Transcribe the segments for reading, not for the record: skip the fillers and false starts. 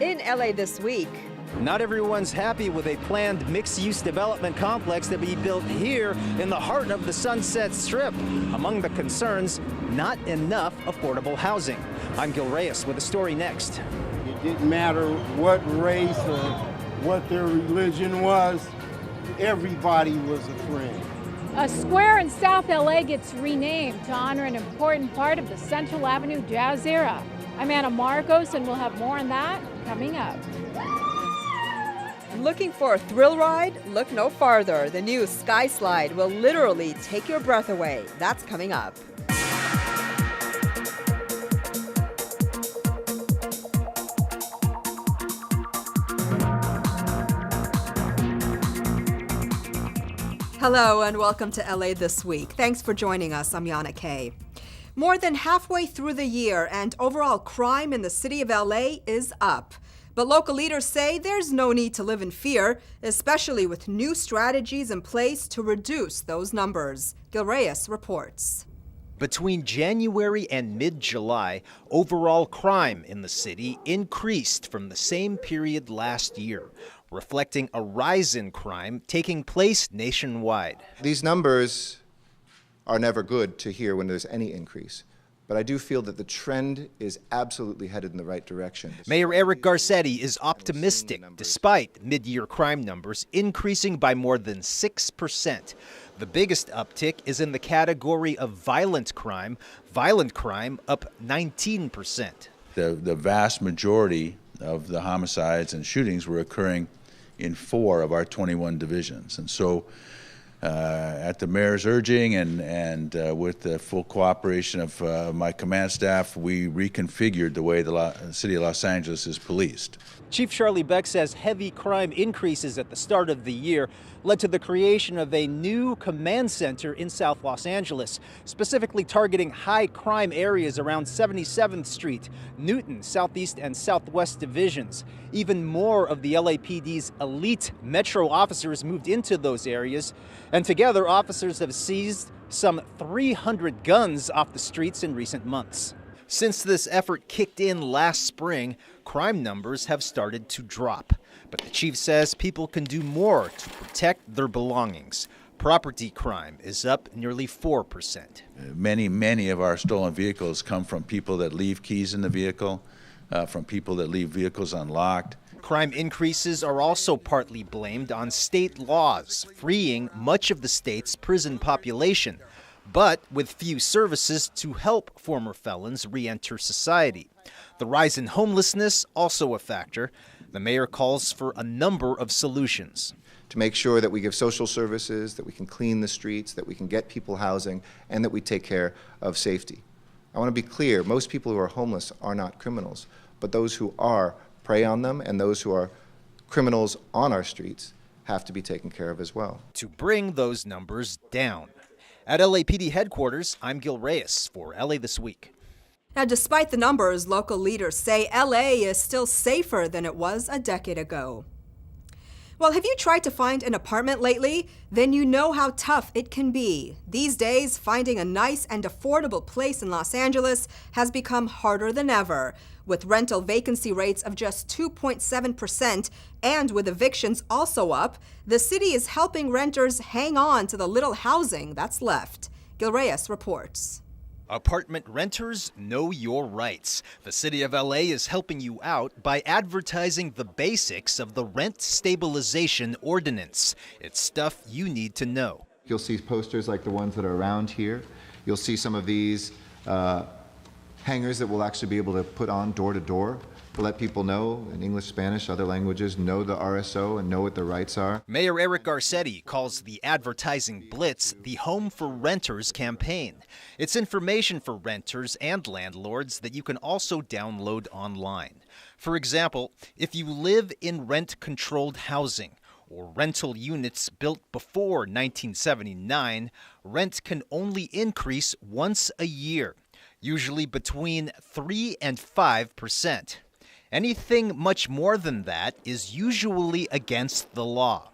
In LA this week. Not everyone's happy with a planned mixed-use development complex that will be built here in the heart of the Sunset Strip. Among the concerns, not enough affordable housing. I'm Gehry with the story next. It didn't matter what race or what their religion was, everybody was a friend. A square in South LA gets renamed to honor an important part of the Central Avenue Jazz era. I'm Anna Marcos, and we'll have more on that coming up. Looking for a thrill ride? Look no farther. The new Sky Slide will literally take your breath away. That's coming up. Hello and welcome to LA This Week. Thanks for joining us. I'm Yana Kay. More than halfway through the year and overall crime in the city of LA is up. But local leaders say there's no need to live in fear, especially with new strategies in place to reduce those numbers. Gehry reports. Between January and mid-July, overall crime in the city increased from the same period last year, reflecting a rise in crime taking place nationwide. These numbers are never good to hear when there's any increase. But I do feel that the trend is absolutely headed in the right direction. Mayor Eric Garcetti is optimistic despite mid-year crime numbers increasing by more than 6%. The biggest uptick is in the category of violent crime up 19%. The vast majority of the homicides and shootings were occurring in 4 of our 21 divisions. And so at the mayor's urging and with the full cooperation of my command staff, we reconfigured the way the city of Los Angeles is policed. Chief Charlie Beck says heavy crime increases at the start of the year led to the creation of a new command center in South Los Angeles, specifically targeting high crime areas around 77th Street, Newton, Southeast and Southwest divisions. Even more of the LAPD's elite metro officers moved into those areas, and together officers have seized some 300 guns off the streets in recent months. Since this effort kicked in last spring, crime numbers have started to drop. But the chief says people can do more to protect their belongings. Property crime is up nearly 4%. Many of our stolen vehicles come from people that leave keys in the vehicle, from people that leave vehicles unlocked. Crime increases are also partly blamed on state laws, freeing much of the state's prison population, but with few services to help former felons re-enter society. The rise in homelessness also a factor. The mayor calls for a number of solutions. To make sure that we give social services, that we can clean the streets, that we can get people housing, and that we take care of safety. I want to be clear, most people who are homeless are not criminals, but those who are prey on them, and those who are criminals on our streets have to be taken care of as well. To bring those numbers down. At LAPD headquarters, I'm Gehry for LA This Week. Now, despite the numbers, local leaders say LA is still safer than it was a decade ago. Well, have you tried to find an apartment lately? Then you know how tough it can be. These days, finding a nice and affordable place in Los Angeles has become harder than ever. With rental vacancy rates of just 2.7% and with evictions also up, the city is helping renters hang on to the little housing that's left. Gehry reports. Apartment renters, know your rights. The city of LA is helping you out by advertising the basics of the Rent Stabilization Ordinance. It's stuff you need to know. You'll see posters like the ones that are around here. You'll see some of these hangers that we'll actually be able to put on door to door to let people know in English, Spanish, other languages, know the RSO and know what their rights are. Mayor Eric Garcetti calls the advertising blitz the Home for Renters campaign. It's information for renters and landlords that you can also download online. For example, if you live in rent-controlled housing or rental units built before 1979, rent can only increase once a year, usually between 3 and 5%. Anything much more than that is usually against the law.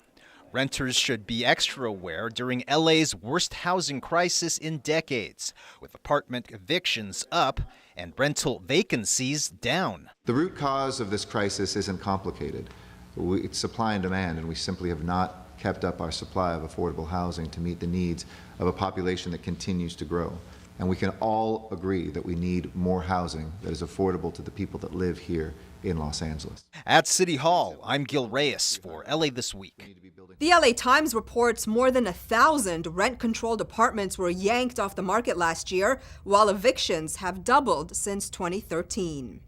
Renters should be extra aware during LA's worst housing crisis in decades, with apartment evictions up and rental vacancies down. The root cause of this crisis isn't complicated. It's supply and demand, and we simply have not kept up our supply of affordable housing to meet the needs of a population that continues to grow. And we can all agree that we need more housing that is affordable to the people that live here in Los Angeles. At City Hall, I'm Gehry for LA This Week. The LA Times reports more than 1,000 rent-controlled apartments were yanked off the market last year, while evictions have doubled since 2013.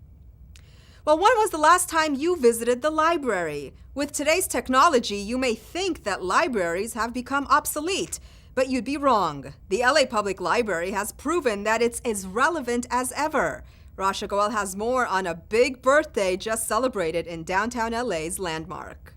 Well, when was the last time you visited the library? With today's technology, you may think that libraries have become obsolete, but you'd be wrong. The LA Public Library has proven that it's as relevant as ever. Rasha Goel has more on a big birthday just celebrated in downtown LA's Landmark.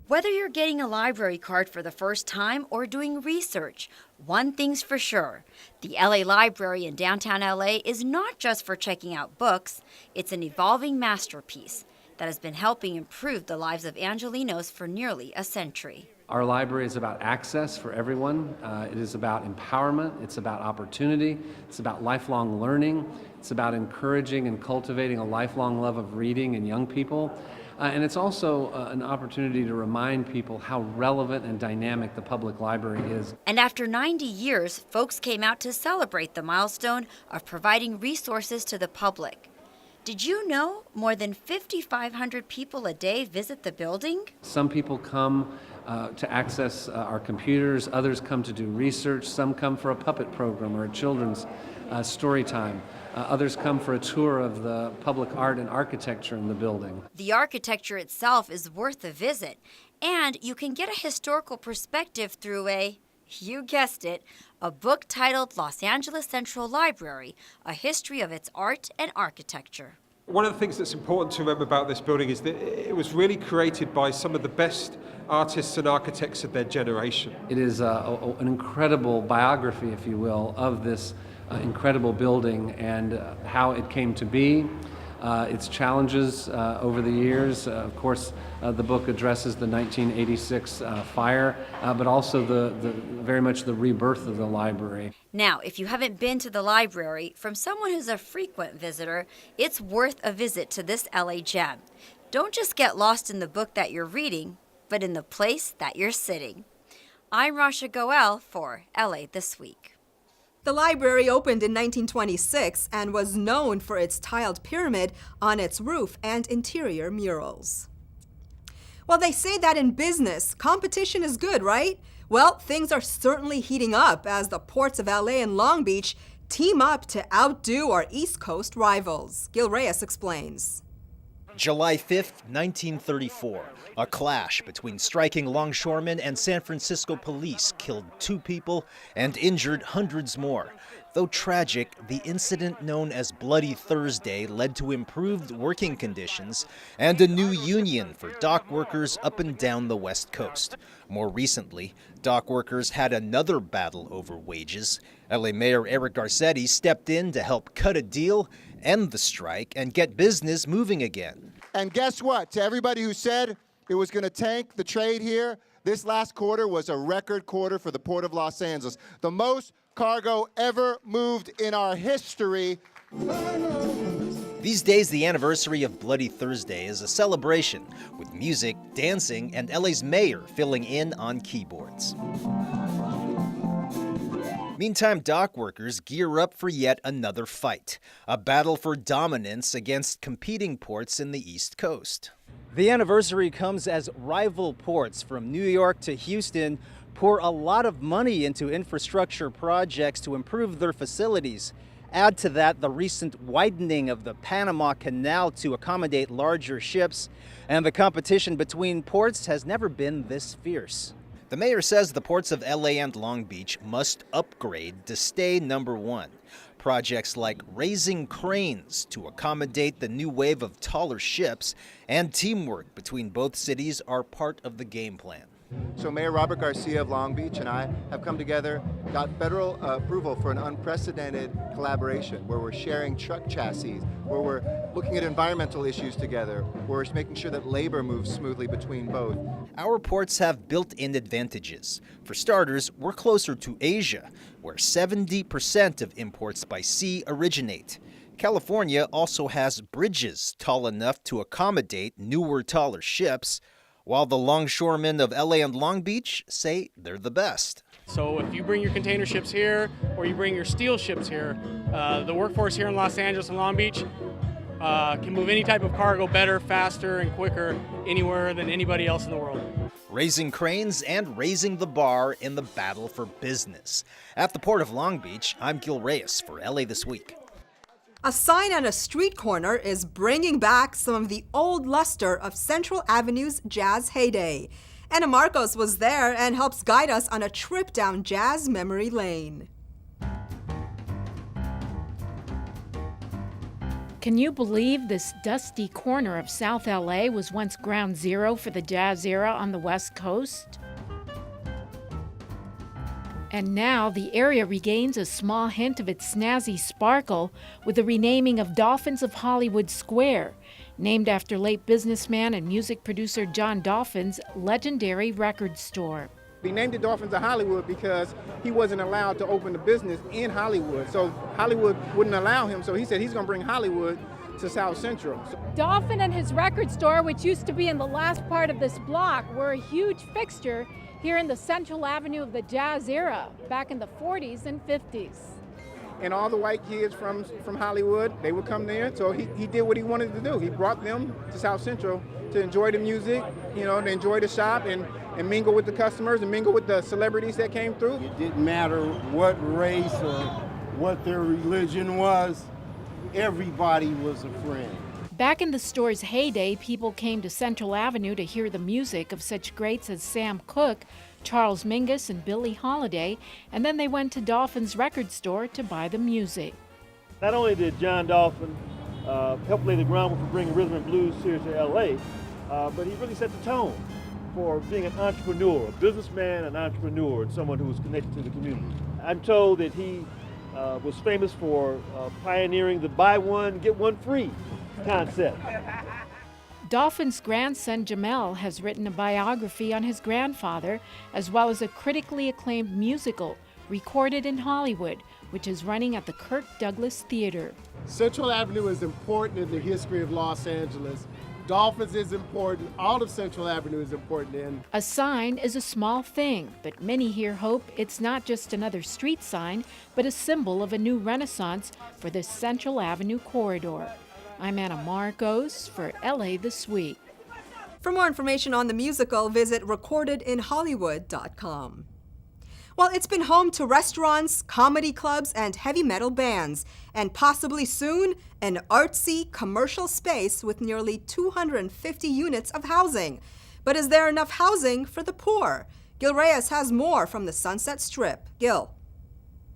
Whether you're getting a library card for the first time or doing research, one thing's for sure. The LA Library in downtown LA is not just for checking out books, it's an evolving masterpiece that has been helping improve the lives of Angelenos for nearly a century. Our library is about access for everyone. It is about empowerment. It's about opportunity. It's about lifelong learning. It's about encouraging and cultivating a lifelong love of reading in young people. And it's also an opportunity to remind people how relevant and dynamic the public library is. And after 90 years, folks came out to celebrate the milestone of providing resources to the public. Did you know more than 5,500 people a day visit the building? Some people come to access our computers, others come to do research, some come for a puppet program or a children's story time. Others come for a tour of the public art and architecture in the building. The architecture itself is worth a visit, and you can get a historical perspective through you guessed it, a book titled Los Angeles Central Library, A History of Its Art and Architecture. One of the things that's important to remember about this building is that it was really created by some of the best artists and architects of their generation. It is an incredible biography, if you will, of this incredible building and how it came to be, its challenges over the years. Of course, the book addresses the 1986 fire, but also very much the rebirth of the library. Now, if you haven't been to the library, from someone who's a frequent visitor, it's worth a visit to this LA gem. Don't just get lost in the book that you're reading, but in the place that you're sitting. I'm Rasha Goel for LA This Week. The library opened in 1926 and was known for its tiled pyramid on its roof and interior murals. Well, they say that in business, competition is good, right? Well, things are certainly heating up as the ports of LA and Long Beach team up to outdo our East Coast rivals. Gehry explains. July 5th, 1934. A clash between striking longshoremen and San Francisco police killed 2 people and injured hundreds more. Though tragic, the incident known as Bloody Thursday led to improved working conditions and a new union for dock workers up and down the West Coast. More recently, dock workers had another battle over wages. LA Mayor Eric Garcetti stepped in to help cut a deal, end the strike, and get business moving again. And guess what? To everybody who said it was going to tank the trade here, this last quarter was a record quarter for the Port of Los Angeles. The most cargo ever moved in our history. These days, the anniversary of Bloody Thursday is a celebration, with music, dancing, and LA's mayor filling in on keyboards. Meantime, dock workers gear up for yet another fight, a battle for dominance against competing ports in the East Coast. The anniversary comes as rival ports from New York to Houston pour a lot of money into infrastructure projects to improve their facilities. Add to that the recent widening of the Panama Canal to accommodate larger ships, and the competition between ports has never been this fierce. The mayor says the ports of LA and Long Beach must upgrade to stay number 1. Projects like raising cranes to accommodate the new wave of taller ships and teamwork between both cities are part of the game plan. So Mayor Robert Garcia of Long Beach and I have come together, got federal approval for an unprecedented collaboration where we're sharing truck chassis, where we're looking at environmental issues together, where we're making sure that labor moves smoothly between both. Our ports have built-in advantages. For starters, we're closer to Asia, where 70% of imports by sea originate. California also has bridges tall enough to accommodate newer, taller ships, while the longshoremen of LA and Long Beach say they're the best. So if you bring your container ships here or you bring your steel ships here, the workforce here in Los Angeles and Long Beach can move any type of cargo better, faster, and quicker anywhere than anybody else in the world. Raising cranes and raising the bar in the battle for business. At the Port of Long Beach, I'm Gehry for LA This Week. A sign on a street corner is bringing back some of the old luster of Central Avenue's jazz heyday. Anna Marcos was there and helps guide us on a trip down jazz memory lane. Can you believe this dusty corner of South LA was once ground zero for the jazz era on the West Coast? And now the area regains a small hint of its snazzy sparkle with the renaming of Dolphins of Hollywood Square, named after late businessman and music producer John Dolphin's legendary record store. He named it Dolphins of Hollywood because he wasn't allowed to open the business in Hollywood. So Hollywood wouldn't allow him, so he said he's going to bring Hollywood to South Central. Dolphin and his record store, which used to be in the last part of this block, were a huge fixture here in the Central Avenue of the jazz era back in the 40s and 50s. And all the white kids from Hollywood, they would come there. So he did what he wanted to do. He brought them to South Central to enjoy the music, to enjoy the shop and mingle with the customers and mingle with the celebrities that came through. It didn't matter what race or what their religion was, everybody was a friend. Back in the store's heyday, people came to Central Avenue to hear the music of such greats as Sam Cooke, Charles Mingus, and Billie Holiday, and then they went to Dolphin's record store to buy the music. Not only did John Dolphin help lay the groundwork for bringing rhythm and blues here to LA, but he really set the tone for being an entrepreneur, a businessman, an entrepreneur, and someone who was connected to the community. I'm told that he was famous for pioneering the buy one, get one free concept. Dolphin's grandson Jamel has written a biography on his grandfather, as well as a critically acclaimed musical recorded in Hollywood, which is running at the Kirk Douglas Theater. Central Avenue is important in the history of Los Angeles. Dolphins is important. All of Central Avenue is important. And a sign is a small thing, but many here hope it's not just another street sign, but a symbol of a new renaissance for this Central Avenue corridor. I'm Anna Marcos for LA This Week. For more information on the musical, visit recordedinhollywood.com. Well, it's been home to restaurants, comedy clubs, and heavy metal bands, and possibly soon, an artsy commercial space with nearly 250 units of housing. But is there enough housing for the poor? Gehry has more from the Sunset Strip. Gil.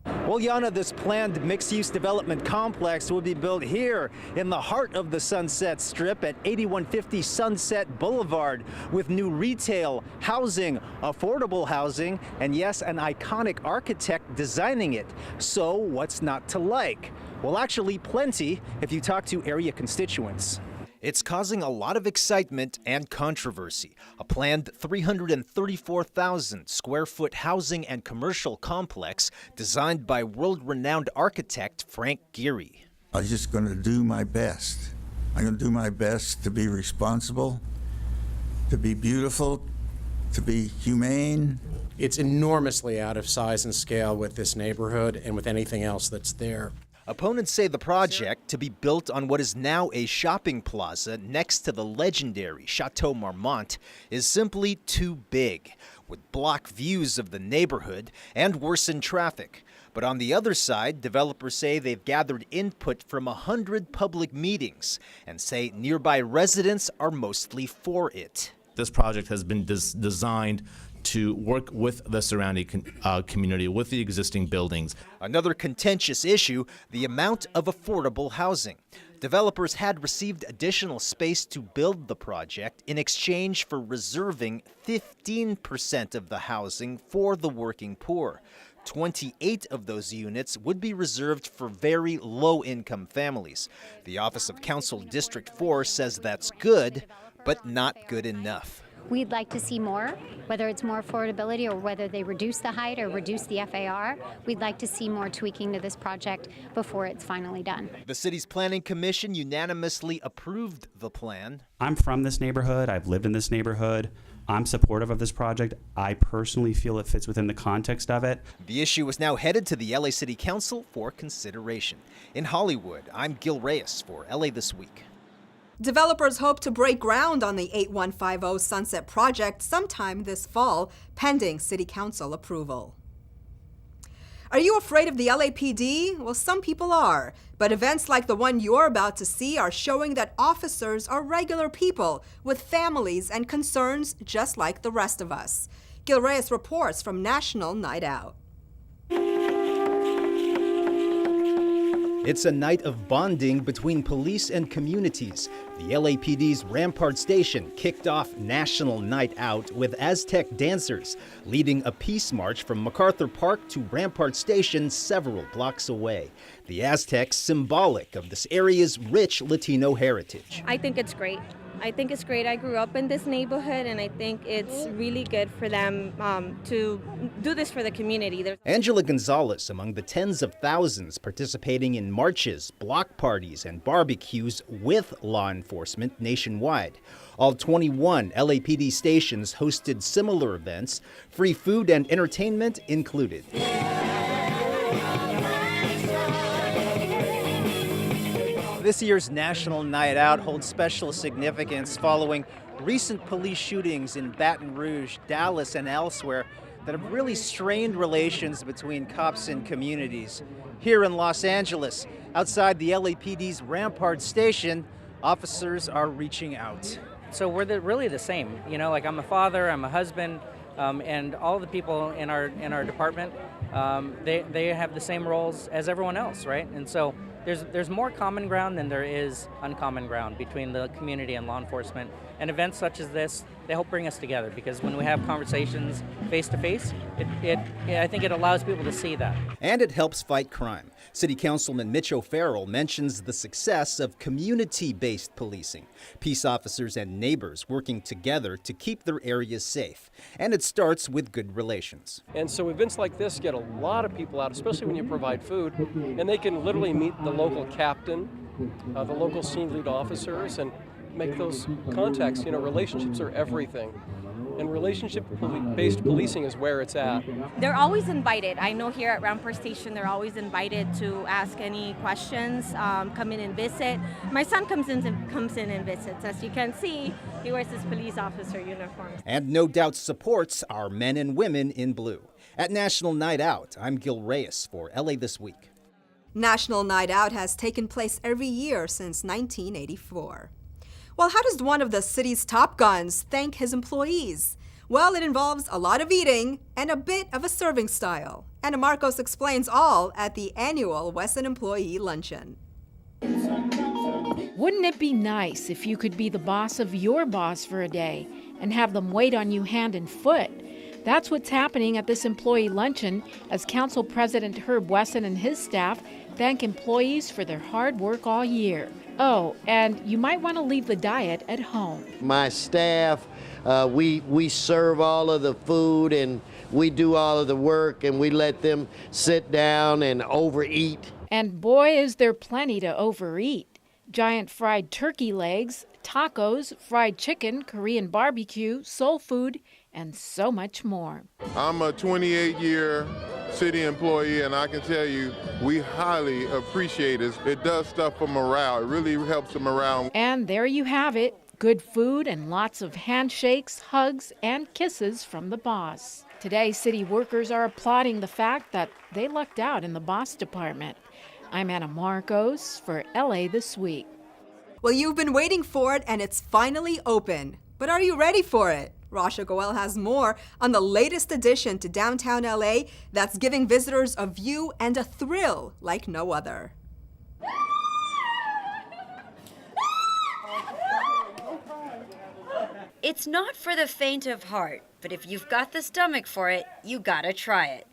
Well, Yana, this planned mixed-use development complex will be built here in the heart of the Sunset Strip at 8150 Sunset Boulevard with new retail, housing, affordable housing, and yes, an iconic architect designing it. So what's not to like? Well, actually plenty if you talk to area constituents. It's causing a lot of excitement and controversy. A planned 334,000 square foot housing and commercial complex designed by world-renowned architect Frank Gehry. I'm just going to do my best. I'm going to do my best to be responsible, to be beautiful, to be humane. It's enormously out of size and scale with this neighborhood and with anything else that's there. Opponents say the project, to be built on what is now a shopping plaza next to the legendary Chateau Marmont, is simply too big, would block views of the neighborhood and worsen traffic. But on the other side, developers say they've gathered input from 100 public meetings and say nearby residents are mostly for it. This project has been designed to work with the surrounding community, with the existing buildings. Another contentious issue, the amount of affordable housing. Developers had received additional space to build the project in exchange for reserving 15% of the housing for the working poor. 28 of those units would be reserved for very low-income families. The Office of Council District 4 says that's good, but not good enough. We'd like to see more, whether it's more affordability or whether they reduce the height or reduce the FAR. We'd like to see more tweaking to this project before it's finally done. The city's planning commission unanimously approved the plan. I'm from this neighborhood. I've lived in this neighborhood. I'm supportive of this project. I personally feel it fits within the context of it. The issue is now headed to the LA City Council for consideration. In Hollywood, I'm Gil Reyes for LA This Week. Developers hope to break ground on the 8150 Sunset project sometime this fall, pending City Council approval. Are you afraid of the LAPD? Well, some people are. But events like the one you're about to see are showing that officers are regular people with families and concerns just like the rest of us. Gil Reyes reports from National Night Out. It's a night of bonding between police and communities. The LAPD's Rampart Station kicked off National Night Out with Aztec dancers, leading a peace march from MacArthur Park to Rampart Station several blocks away. The Aztecs symbolic of this area's rich Latino heritage. I think it's great. I think it's great. I grew up in this neighborhood, and I think it's really good for them to do this for the community. Angela Gonzalez among the tens of thousands participating in marches, block parties, and barbecues with law enforcement nationwide. All 21 LAPD stations hosted similar events, free food and entertainment included. This year's National Night Out holds special significance following recent police shootings in Baton Rouge, Dallas, and elsewhere that have really strained relations between cops and communities. Here in Los Angeles, outside the LAPD's Rampart Station, officers are reaching out. So we're really the same. You know, like I'm a father, I'm a husband, and all the people in our department, they have the same roles as everyone else, right? And so there's more common ground than there is uncommon ground between the community and law enforcement. And events such as this, they help bring us together, because when we have conversations face to face, I think it allows people to see that. And it helps fight crime. City Councilman Mitch O'Farrell mentions the success of community-based policing, peace officers and neighbors working together to keep their areas safe. And it starts with good relations. And so events like this get a lot of people out, especially when you provide food, and they can literally meet the local captain, the local scene lead officers, and make those contacts. You know, relationships are everything. And relationship-based policing is where it's at. They're always invited. I know here at Rampart Station, they're always invited to ask any questions, come in and visit. My son comes in and visits. As you can see, he wears his police officer uniform. And no doubt supports our men and women in blue. At National Night Out, I'm Gil Reyes for LA This Week. National Night Out has taken place every year since 1984. Well, how does one of the city's top guns thank his employees? Well, it involves a lot of eating and a bit of a serving style. Anna Marcos explains all at the annual Wesson Employee Luncheon. Wouldn't it be nice if you could be the boss of your boss for a day and have them wait on you hand and foot? That's what's happening at this employee luncheon as Council President Herb Wesson and his staff thank employees for their hard work all year. Oh, and you might want to leave the diet at home. My staff, we serve all of the food and we do all of the work, and we let them sit down and overeat. And boy, is there plenty to overeat. Giant fried turkey legs, tacos, fried chicken, Korean barbecue, soul food, and so much more. I'm a 28-year city employee, and I can tell you, we highly appreciate it. It does stuff for morale. It really helps the morale. And there you have it. Good food and lots of handshakes, hugs, and kisses from the boss. Today, city workers are applauding the fact that they lucked out in the boss department. I'm Anna Marcos for LA This Week. Well, you've been waiting for it, and it's finally open. But are you ready for it? Rasha Goel has more on the latest addition to downtown LA that's giving visitors a view and a thrill like no other. It's not for the faint of heart, but if you've got the stomach for it, you gotta try it.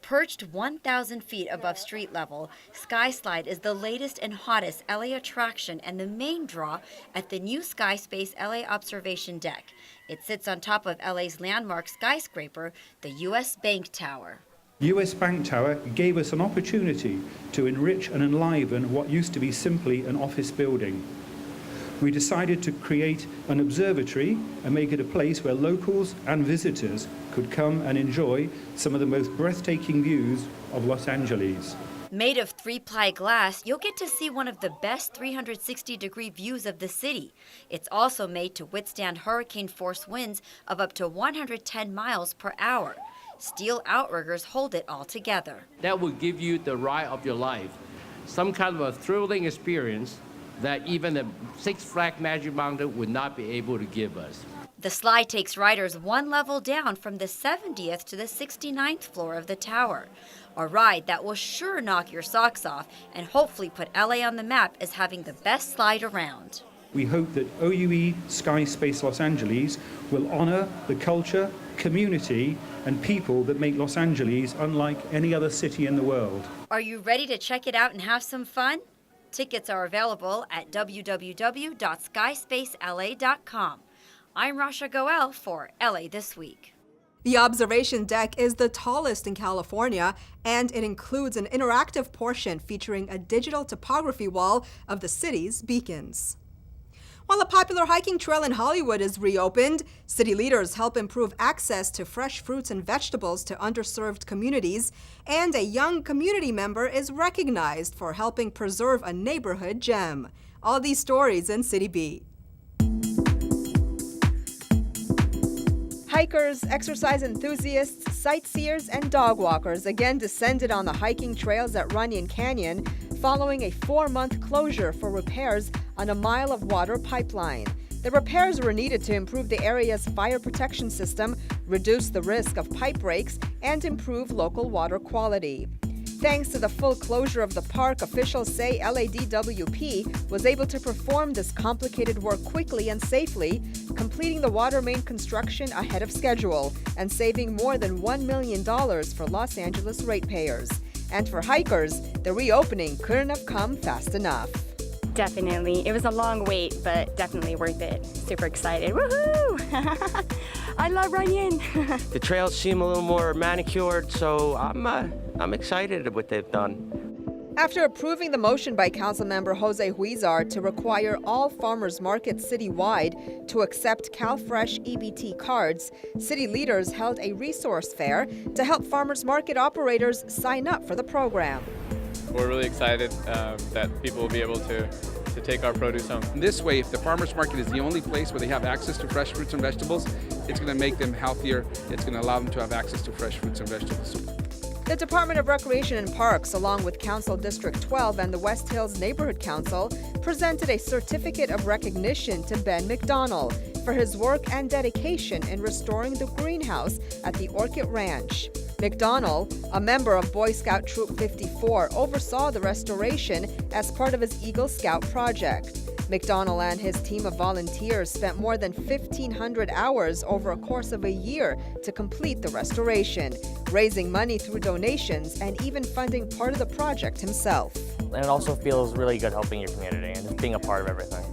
Perched 1,000 feet above street level, Skyslide is the latest and hottest LA attraction and the main draw at the new Skyspace LA Observation Deck. It sits on top of LA's landmark skyscraper, the US Bank Tower. US Bank Tower gave us an opportunity to enrich and enliven what used to be simply an office building. We decided to create an observatory and make it a place where locals and visitors could come and enjoy some of the most breathtaking views of Los Angeles. Made of 3-ply glass, you'll get to see one of the best 360-degree views of the city. It's also made to withstand hurricane-force winds of up to 110 miles per hour. Steel outriggers hold it all together. That will give you the ride of your life, some kind of a thrilling experience that even the Six Flags Magic Mountain would not be able to give us. The slide takes riders one level down from the 70th to the 69th floor of the tower. A ride that will sure knock your socks off and hopefully put LA on the map as having the best slide around. We hope that OUE Skyspace Los Angeles will honor the culture, community, and people that make Los Angeles unlike any other city in the world. Are you ready to check it out and have some fun? Tickets are available at www.skyspaceLA.com. I'm Rasha Goel for LA This Week. The observation deck is the tallest in California, and it includes an interactive portion featuring a digital topography wall of the city's beacons. While a popular hiking trail in Hollywood is reopened, city leaders help improve access to fresh fruits and vegetables to underserved communities, and a young community member is recognized for helping preserve a neighborhood gem. All these stories in Citybeat. Hikers, exercise enthusiasts, sightseers, and dog walkers again descended on the hiking trails at Runyon Canyon following a 4-month closure for repairs on a mile of water pipeline. The repairs were needed to improve the area's fire protection system, reduce the risk of pipe breaks, and improve local water quality. Thanks to the full closure of the park, officials say LADWP was able to perform this complicated work quickly and safely, completing the water main construction ahead of schedule and saving more than $1 million for Los Angeles ratepayers. And for hikers, the reopening couldn't have come fast enough. Definitely. It was a long wait, but definitely worth it. Super excited. Woohoo! I love Runyon. The trails seem a little more manicured, so I'm excited at what they've done. After approving the motion by Councilmember Jose Huizar to require all farmers markets citywide to accept CalFresh EBT cards, city leaders held a resource fair to help farmers market operators sign up for the program. We're really excited that people will be able to take our produce home. This way, if the farmers market is the only place where they have access to fresh fruits and vegetables, it's going to make them healthier. It's going to allow them to have access to fresh fruits and vegetables. The Department of Recreation and Parks, along with Council District 12 and the West Hills Neighborhood Council, presented a certificate of recognition to Ben McDonald for his work and dedication in restoring the greenhouse at the Orchid Ranch. McDonald, a member of Boy Scout Troop 54, oversaw the restoration as part of his Eagle Scout project. McDonald and his team of volunteers spent more than 1,500 hours over a course of a year to complete the restoration, raising money through donations and even funding part of the project himself. And it also feels really good helping your community and just being a part of everything.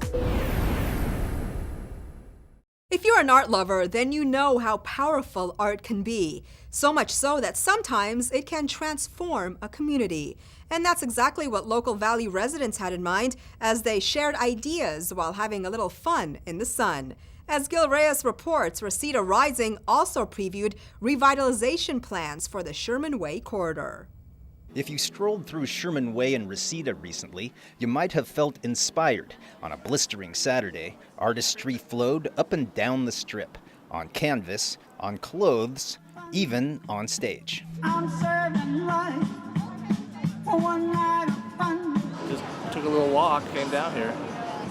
If you're an art lover, then you know how powerful art can be. So much so that sometimes it can transform a community. And that's exactly what local Valley residents had in mind as they shared ideas while having a little fun in the sun. As Gil Reyes reports, Reseda Rising also previewed revitalization plans for the Sherman Way corridor. If you strolled through Sherman Way in Reseda recently, you might have felt inspired. On a blistering Saturday, artistry flowed up and down the strip, on canvas, on clothes, even on stage. I'm serving life for one night of fun. Just took a little walk, came down here.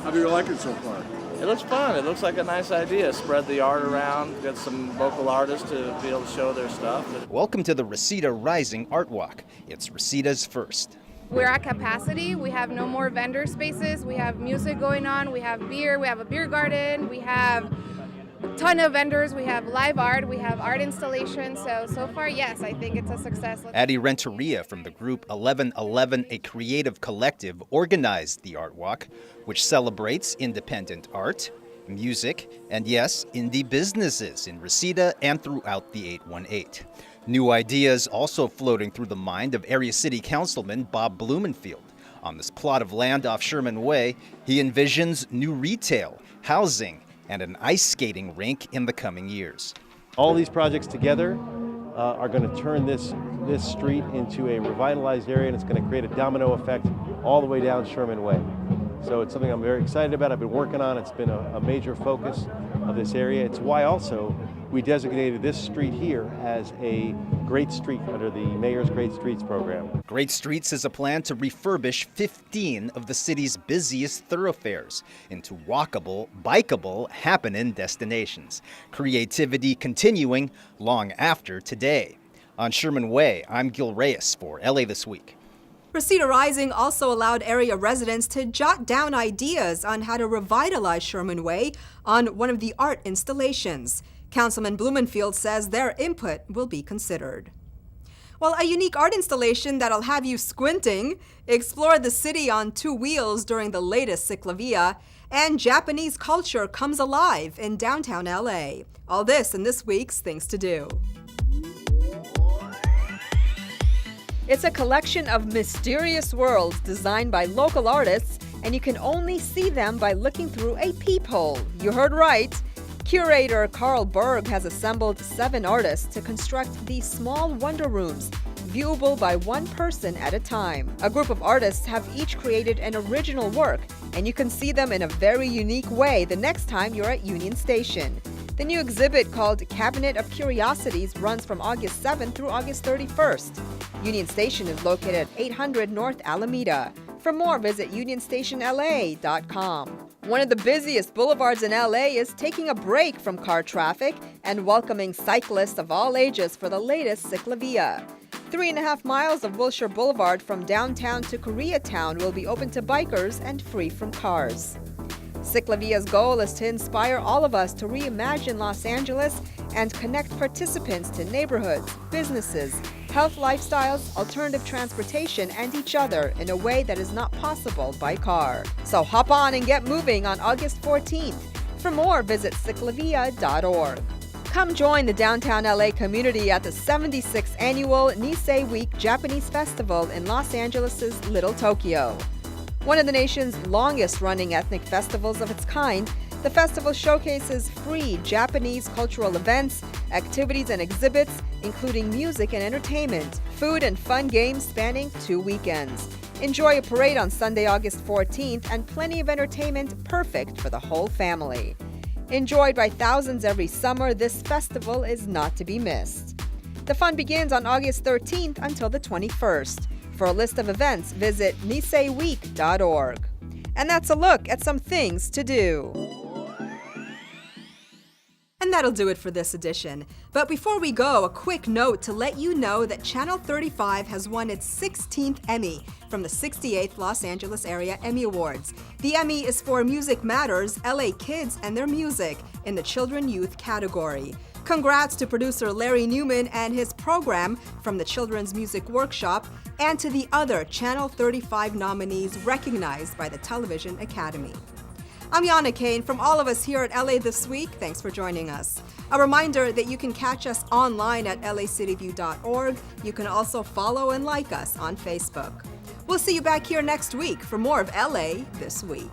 How do you like it so far? It looks fun. It looks like a nice idea. Spread the art around, get some local artists to be able to show their stuff. Welcome to the Reseda Rising Artwalk. It's Reseda's first. We're at capacity. We have no more vendor spaces. We have music going on. We have beer. We have a beer garden. We have ton of vendors. We have live art, we have art installations. So far, yes, I think it's a success. Addie Renteria from the group 1111, a creative collective, organized the Artwalk, which celebrates independent art, music, and yes, indie businesses in Reseda and throughout the 818. New ideas also floating through the mind of Area City Councilman Bob Blumenfield. On this plot of land off Sherman Way, he envisions new retail, housing, and an ice skating rink in the coming years. All these projects together are going to turn this street into a revitalized area, and it's going to create a domino effect all the way down Sherman Way. So it's something I'm very excited about. I've been working on. It's been a major focus of this area. It's why also we designated this street here as a Great Street under the Mayor's Great Streets program. Great Streets is a plan to refurbish 15 of the city's busiest thoroughfares into walkable, bikeable, happening destinations. Creativity continuing long after today. On Sherman Way, I'm Gil Reyes for LA This Week. Reseda Rising also allowed area residents to jot down ideas on how to revitalize Sherman Way on one of the art installations. Councilman Blumenfield says their input will be considered. Well, a unique art installation that'll have you squinting, explore the city on two wheels during the latest Ciclavia, and Japanese culture comes alive in downtown LA. All this in this week's Things to Do. It's a collection of mysterious worlds designed by local artists, and you can only see them by looking through a peephole. You heard right. Curator Carl Berg has assembled 7 artists to construct these small wonder rooms, viewable by one person at a time. A group of artists have each created an original work, and you can see them in a very unique way the next time you're at Union Station. The new exhibit, called Cabinet of Curiosities, runs from August 7th through August 31st. Union Station is located at 800 North Alameda. For more, visit unionstationla.com. One of the busiest boulevards in LA is taking a break from car traffic and welcoming cyclists of all ages for the latest Ciclavia. 3.5 miles of Wilshire Boulevard from downtown to Koreatown will be open to bikers and free from cars. Ciclavia's goal is to inspire all of us to reimagine Los Angeles and connect participants to neighborhoods, businesses, health lifestyles, alternative transportation, and each other in a way that is not possible by car. So hop on and get moving on August 14th. For more, visit ciclavia.org. Come join the downtown LA community at the 76th annual Nisei Week Japanese Festival in Los Angeles' Little Tokyo. One of the nation's longest-running ethnic festivals of its kind, the festival showcases free Japanese cultural events, activities and exhibits, including music and entertainment, food and fun games spanning 2 weekends. Enjoy a parade on Sunday, August 14th, and plenty of entertainment perfect for the whole family. Enjoyed by thousands every summer, this festival is not to be missed. The fun begins on August 13th until the 21st. For a list of events, visit niseiweek.org. And that's a look at some things to do. And that'll do it for this edition. But before we go, a quick note to let you know that Channel 35 has won its 16th Emmy from the 68th Los Angeles Area Emmy Awards. The Emmy is for Music Matters, LA Kids and Their Music in the Children Youth category. Congrats to producer Larry Newman and his program from the Children's Music Workshop, and to the other Channel 35 nominees recognized by the Television Academy. I'm Yana Kane. From all of us here at LA This Week, thanks for joining us. A reminder that you can catch us online at lacityview.org. You can also follow and like us on Facebook. We'll see you back here next week for more of LA This Week.